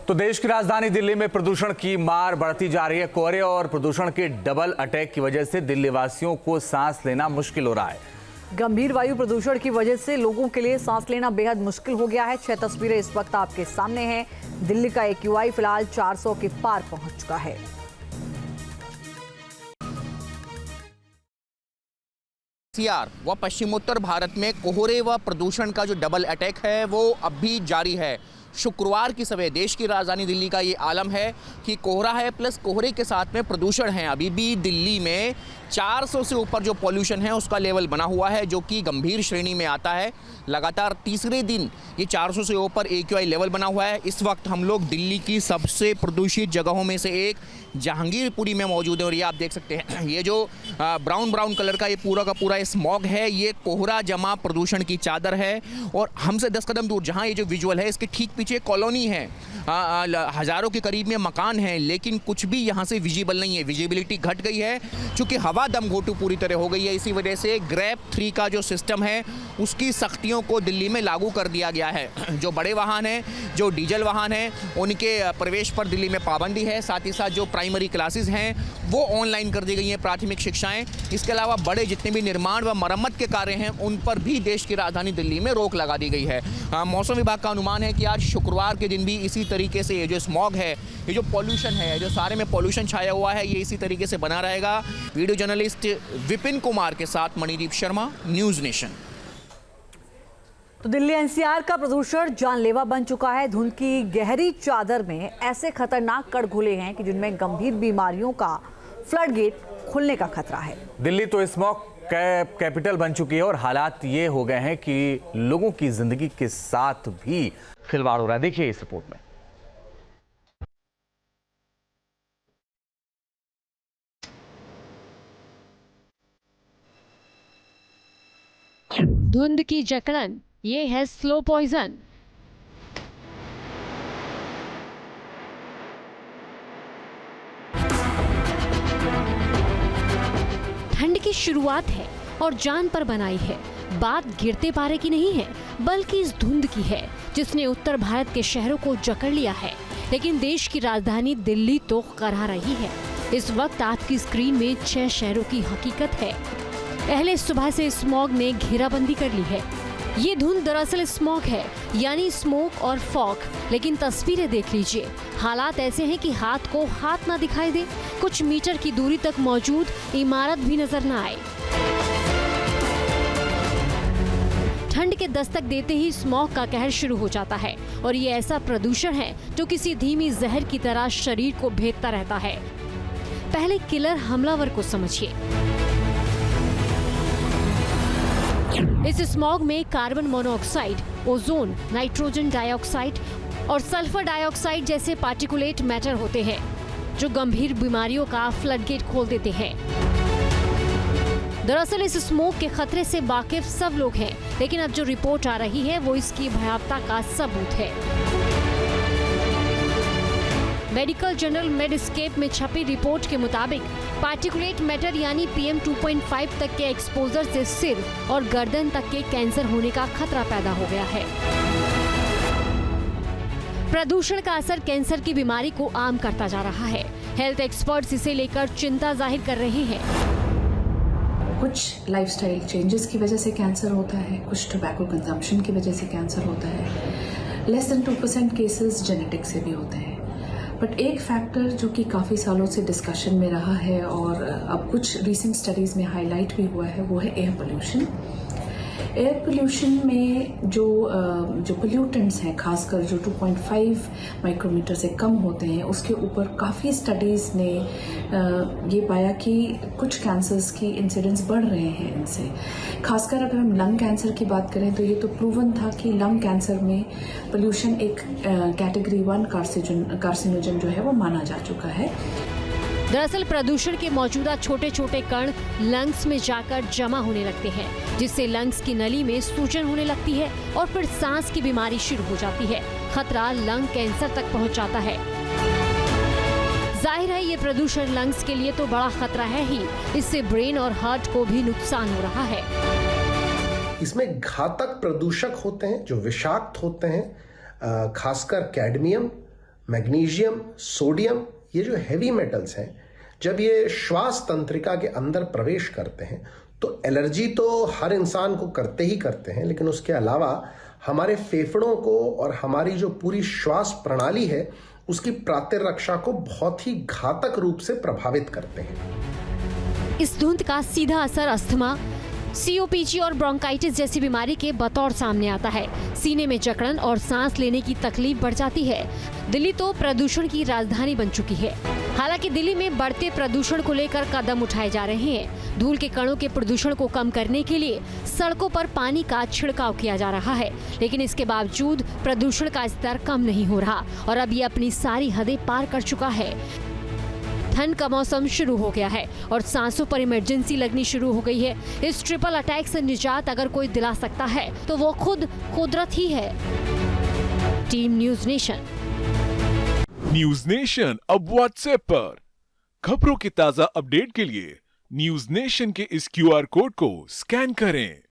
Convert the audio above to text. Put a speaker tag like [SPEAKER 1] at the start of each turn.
[SPEAKER 1] तो देश की राजधानी दिल्ली में प्रदूषण की मार बढ़ती जा रही है। कोहरे और प्रदूषण के डबल अटैक की वजह से दिल्ली वासियों को सांस लेना मुश्किल हो रहा है।
[SPEAKER 2] गंभीर वायु प्रदूषण की वजह से लोगों के लिए सांस लेना बेहद मुश्किल हो गया है। 6 तस्वीरें इस वक्त आपके सामने हैं। दिल्ली का AQI फिलहाल 400 के पार पहुंच चुका है।
[SPEAKER 3] व पश्चिमोत्तर भारत में कोहरे व प्रदूषण का जो डबल अटैक है वो अब भी जारी है। शुक्रवार की सुबह देश की राजधानी दिल्ली का ये आलम है कि कोहरा है प्लस कोहरे के साथ में प्रदूषण है। अभी भी दिल्ली में 400 से ऊपर जो पॉल्यूशन है उसका लेवल बना हुआ है, जो कि गंभीर श्रेणी में आता है। लगातार तीसरे दिन ये 400 से ऊपर AQI लेवल बना हुआ है। इस वक्त हम लोग दिल्ली की सबसे प्रदूषित जगहों में से एक जहांगीरपुरी में मौजूद है और ये आप देख सकते हैं ये जो ब्राउन कलर का ये पूरा का पूरा स्मॉग है, ये कोहरा जमा प्रदूषण की चादर है। और हमसे 10 कदम दूर जहाँ ये जो विजुअल है इसके ठीक पीछे कॉलोनी है, हज़ारों के करीब में मकान हैं, लेकिन कुछ भी यहाँ से विजिबल नहीं है। विजिबिलिटी घट गई है क्योंकि हवा दम घोटू पूरी तरह हो गई है। इसी वजह से ग्रैप 3 का जो सिस्टम है उसकी सख्तियों को दिल्ली में लागू कर दिया गया है। जो बड़े वाहन हैं, जो डीजल वाहन हैं, उनके प्रवेश पर दिल्ली में पाबंदी है। साथ ही साथ जो प्राइमरी क्लासेस हैं वो ऑनलाइन कर दी गई हैं, प्राथमिक शिक्षाएं। इसके अलावा बड़े जितने भी निर्माण व मरम्मत के कार्य हैं उन पर भी देश की राजधानी दिल्ली में रोक लगा दी गई है। मौसम विभाग का अनुमान है कि आज शुक्रवार के दिन भी इसी तरीके से ये जो स्मॉग है, ये जो पॉल्यूशन है, जो सारे में पॉल्यूशन छाया हुआ है, ये इसी तरीके से बना रहेगा। वीडियो जर्नलिस्ट विपिन कुमार के साथ मणिदीप शर्मा, न्यूज़ नेशन।
[SPEAKER 2] तो दिल्ली NCR का प्रदूषण जानलेवा बन चुका है। धुंध की गहरी चादर में ऐसे खतरनाक कण घुले हैं कि जिनमें गंभीर बीमारियों का फ्लड गेट खुलने का खतरा है।
[SPEAKER 1] दिल्ली तो स्मॉग कैपिटल बन चुकी है और हालात ये हो गए हैं कि लोगों की जिंदगी के साथ भी खिलवाड़ हो रहा है। देखिए इस रिपोर्ट में।
[SPEAKER 4] धुंध की जकड़न, ये है स्लो पॉइजन। ठंड की शुरुआत है और जान पर बनाई है। बात गिरते पारे की नहीं है बल्कि इस धुंध की है जिसने उत्तर भारत के शहरों को जकड़ लिया है। लेकिन देश की राजधानी दिल्ली तो करा रही है। इस वक्त आपकी स्क्रीन में 6 शहरों की हकीकत है। पहले सुबह से स्मॉग ने घेराबंदी कर ली है। ये धुंध दरअसल स्मॉग है, यानी स्मोक और फॉग। लेकिन तस्वीरें देख लीजिए, हालात ऐसे हैं कि हाथ को हाथ ना दिखाई दे, कुछ मीटर की दूरी तक मौजूद इमारत भी नजर ना आए। ठंड के दस्तक देते ही स्मॉग का कहर शुरू हो जाता है और ये ऐसा प्रदूषण है जो किसी धीमी जहर की तरह शरीर को भेदता रहता है। पहले किलर हमलावर को समझिए। इस स्मॉग में carbon monoxide, ozone, nitrogen dioxide और सल्फर डाइऑक्साइड जैसे पार्टिकुलेट मैटर होते हैं जो गंभीर बीमारियों का फ्लडगेट खोल देते हैं। दरअसल इस स्मोक के खतरे से वाकिफ सब लोग हैं, लेकिन अब जो रिपोर्ट आ रही है वो इसकी भयावता का सबूत है। मेडिकल जर्नल मेडस्केप में छपी रिपोर्ट के मुताबिक पार्टिकुलेट मैटर यानी PM 2.5 तक के एक्सपोजर से सिर और गर्दन तक के कैंसर होने का खतरा पैदा हो गया है। प्रदूषण का असर कैंसर की बीमारी को आम करता जा रहा है। हेल्थ एक्सपर्ट्स इसे लेकर चिंता जाहिर कर रहे हैं।
[SPEAKER 5] कुछ लाइफस्टाइल चेंजेस की वजह से कैंसर होता है, कुछ टोबैको कंजम्पशन की वजह से कैंसर होता है। लेस देन 2% केसेस जेनेटिक से भी होते हैं। बट एक फैक्टर जो कि काफ़ी सालों से डिस्कशन में रहा है और अब कुछ रीसेंट स्टडीज़ में हाईलाइट भी हुआ है वो है एयर पोल्यूशन। एयर पोल्यूशन में जो पोल्यूटेंट्स हैं, खासकर जो 2.5 माइक्रोमीटर से कम होते हैं, उसके ऊपर काफ़ी स्टडीज़ ने ये पाया कि कुछ कैंसर्स की इंसिडेंस बढ़ रहे हैं इनसे। खासकर अगर हम लंग कैंसर की बात करें तो ये तो प्रूवन था कि लंग कैंसर में पोल्यूशन एक कैटेगरी 1 कार्सिनोजन जो है वो माना जा चुका है।
[SPEAKER 4] दरअसल प्रदूषण के मौजूदा छोटे छोटे कण लंग्स में जाकर जमा होने लगते हैं, जिससे लंग्स की नली में सूजन होने लगती है और फिर सांस की बीमारी शुरू हो जाती है। खतरा लंग कैंसर तक पहुंच जाता है। जाहिर है ये प्रदूषण लंग्स के लिए तो बड़ा खतरा है ही, इससे ब्रेन और हार्ट को भी नुकसान हो रहा है।
[SPEAKER 6] इसमें घातक प्रदूषक होते हैं जो विषाक्त होते हैं, खासकर कैडमियम, मैग्नीशियम, सोडियम, ये जो हैवी मेटल्स हैं, जब ये श्वास तंत्रिका के अंदर प्रवेश करते हैं तो एलर्जी तो हर इंसान को करते ही करते हैं, लेकिन उसके अलावा हमारे फेफड़ों को और हमारी जो पूरी श्वास प्रणाली है उसकी प्रतिरक्षा को बहुत ही घातक रूप से प्रभावित करते हैं।
[SPEAKER 4] इस धुंध का सीधा असर अस्थमा, सीओपीजी और ब्रोंकाइटिस जैसी बीमारी के बतौर सामने आता है। सीने में जकड़न और सांस लेने की तकलीफ बढ़ जाती है। दिल्ली तो प्रदूषण की राजधानी बन चुकी है। हालांकि दिल्ली में बढ़ते प्रदूषण को लेकर कदम उठाए जा रहे हैं। धूल के कणों के प्रदूषण को कम करने के लिए सड़कों पर पानी का छिड़काव किया जा रहा है, लेकिन इसके बावजूद प्रदूषण का स्तर कम नहीं हो रहा और अब ये अपनी सारी हदें पार कर चुका है। ठंड का मौसम शुरू हो गया है और सांसों पर इमरजेंसी लगनी शुरू हो गई है। इस ट्रिपल अटैक से निजात अगर कोई दिला सकता है तो वो खुद कुदरत ही है। Team news nation.
[SPEAKER 7] News nation अब व्हाट्सएप पर खबरों के ताजा अपडेट के लिए न्यूज़ नेशन के इस QR कोड को स्कैन करें।